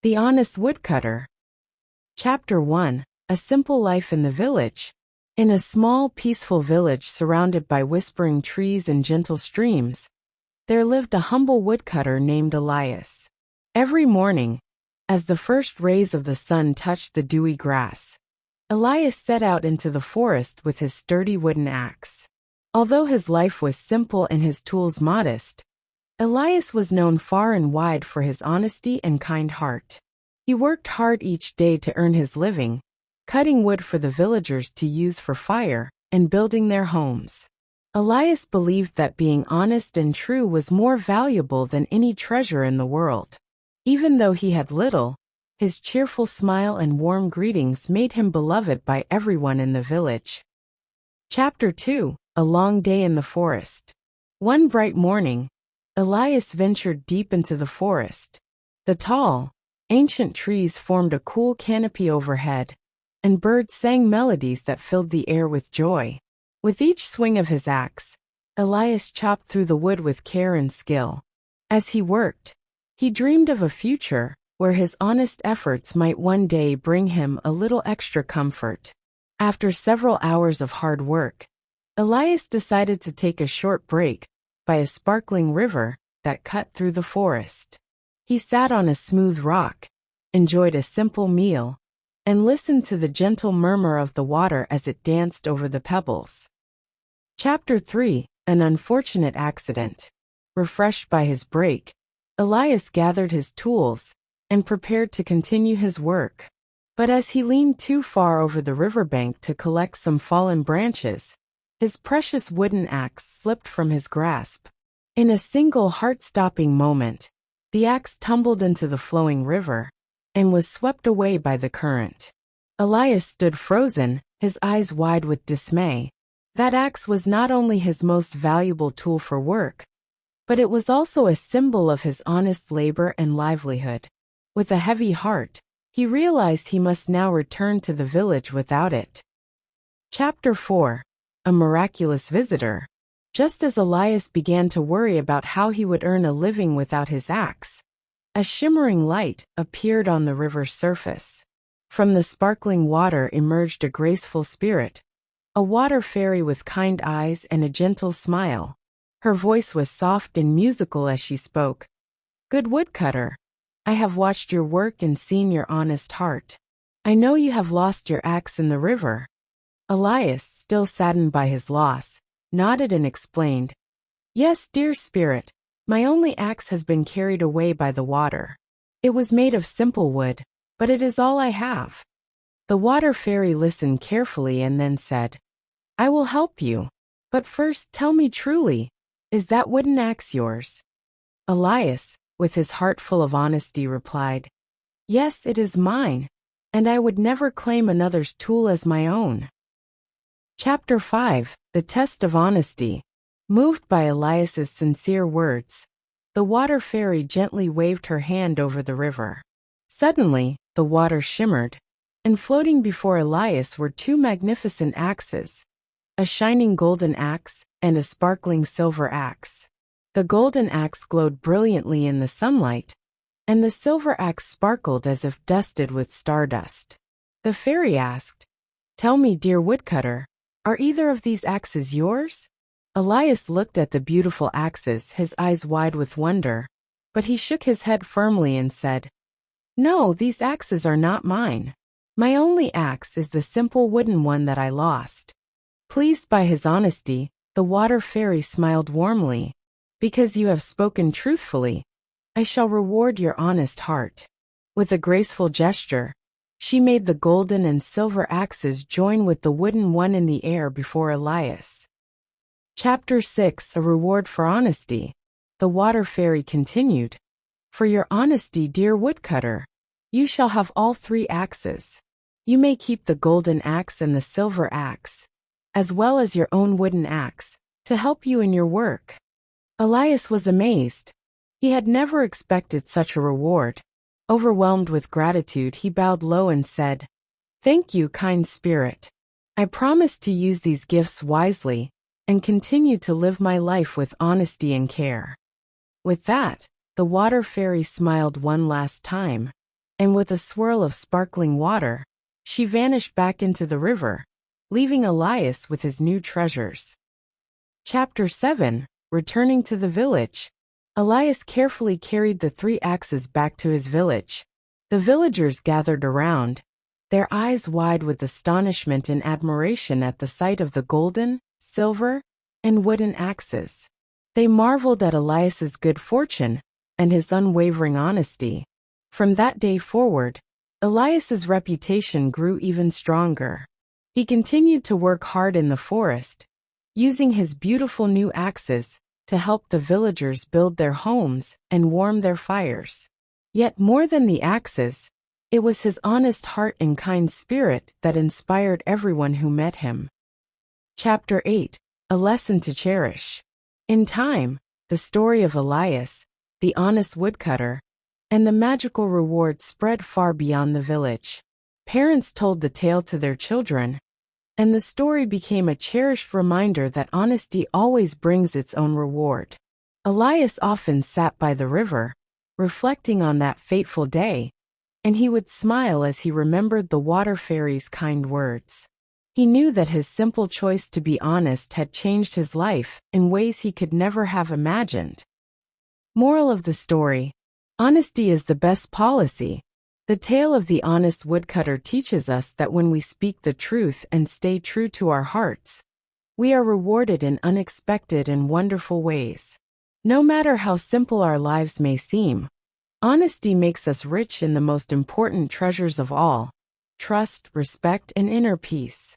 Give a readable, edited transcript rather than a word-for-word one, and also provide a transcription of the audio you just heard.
The Honest Woodcutter. Chapter 1. A Simple Life in the Village. In a small, peaceful village surrounded by whispering trees and gentle streams, there lived a humble woodcutter named Elias. Every morning, as the first rays of the sun touched the dewy grass, Elias set out into the forest with his sturdy wooden axe. Although his life was simple and his tools modest, Elias was known far and wide for his honesty and kind heart. He worked hard each day to earn his living, cutting wood for the villagers to use for fire and building their homes. Elias believed that being honest and true was more valuable than any treasure in the world. Even though he had little, his cheerful smile and warm greetings made him beloved by everyone in the village. Chapter 2. A Long Day in the Forest. One bright morning, Elias ventured deep into the forest. The tall, ancient trees formed a cool canopy overhead, and birds sang melodies that filled the air with joy. With each swing of his axe, Elias chopped through the wood with care and skill. As he worked, he dreamed of a future where his honest efforts might one day bring him a little extra comfort. After several hours of hard work, Elias decided to take a short break by a sparkling river that cut through the forest. He sat on a smooth rock, enjoyed a simple meal, and listened to the gentle murmur of the water as it danced over the pebbles. Chapter 3. An Unfortunate Accident. Refreshed by his break, Elias gathered his tools and prepared to continue his work. But as he leaned too far over the riverbank to collect some fallen branches, his precious wooden axe slipped from his grasp. In a single heart-stopping moment, the axe tumbled into the flowing river and was swept away by the current. Elias stood frozen, his eyes wide with dismay. That axe was not only his most valuable tool for work, but it was also a symbol of his honest labor and livelihood. With a heavy heart, he realized he must now return to the village without it. Chapter 4. A Miraculous Visitor. Just as Elias began to worry about how he would earn a living without his axe, a shimmering light appeared on the river's surface. From the sparkling water emerged a graceful spirit, a water fairy with kind eyes and a gentle smile. Her voice was soft and musical as she spoke. "Good woodcutter, I have watched your work and seen your honest heart. I know you have lost your axe in the river." Elias, still saddened by his loss, nodded and explained, "Yes, dear spirit, my only axe has been carried away by the water. It was made of simple wood, but it is all I have." The water fairy listened carefully and then said, "I will help you. But first tell me truly, is that wooden axe yours?" Elias, with his heart full of honesty, replied, "Yes, it is mine, and I would never claim another's tool as my own." Chapter 5. The Test of Honesty. Moved by Elias's sincere words, the water fairy gently waved her hand over the river. Suddenly, the water shimmered, and floating before Elias were two magnificent axes, a shining golden axe and a sparkling silver axe. The golden axe glowed brilliantly in the sunlight, and the silver axe sparkled as if dusted with stardust. The fairy asked, "Tell me, dear woodcutter, are either of these axes yours?" Elias looked at the beautiful axes, his eyes wide with wonder, but he shook his head firmly and said, "No, these axes are not mine. My only axe is the simple wooden one that I lost." Pleased by his honesty, the water fairy smiled warmly. "Because you have spoken truthfully, I shall reward your honest heart." With a graceful gesture, she made the golden and silver axes join with the wooden one in the air before Elias. Chapter 6. A Reward for Honesty. The water fairy continued, "For your honesty, dear woodcutter, you shall have all three axes. You may keep the golden axe and the silver axe, as well as your own wooden axe, to help you in your work." Elias was amazed. He had never expected such a reward. Overwhelmed with gratitude, he bowed low and said, "Thank you, kind spirit. I promise to use these gifts wisely and continue to live my life with honesty and care." With that, the water fairy smiled one last time, and with a swirl of sparkling water, she vanished back into the river, leaving Elias with his new treasures. Chapter 7. Returning to the village. Elias carefully carried the 3 axes back to his village. The villagers gathered around, their eyes wide with astonishment and admiration at the sight of the golden, silver, and wooden axes. They marveled at Elias's good fortune and his unwavering honesty. From that day forward, Elias's reputation grew even stronger. He continued to work hard in the forest, using his beautiful new axes to help the villagers build their homes and warm their fires. Yet more than the axes, it was his honest heart and kind spirit that inspired everyone who met him. Chapter 8. A lesson to cherish. In time, the story of Elias, the honest woodcutter, and the magical reward spread far beyond the village. Parents told the tale to their children, and the story became a cherished reminder that honesty always brings its own reward. Elias often sat by the river, reflecting on that fateful day, and he would smile as he remembered the water fairy's kind words. He knew that his simple choice to be honest had changed his life in ways he could never have imagined. Moral of the story: honesty is the best policy. The tale of the honest woodcutter teaches us that when we speak the truth and stay true to our hearts, we are rewarded in unexpected and wonderful ways. No matter how simple our lives may seem, honesty makes us rich in the most important treasures of all: trust, respect, and inner peace.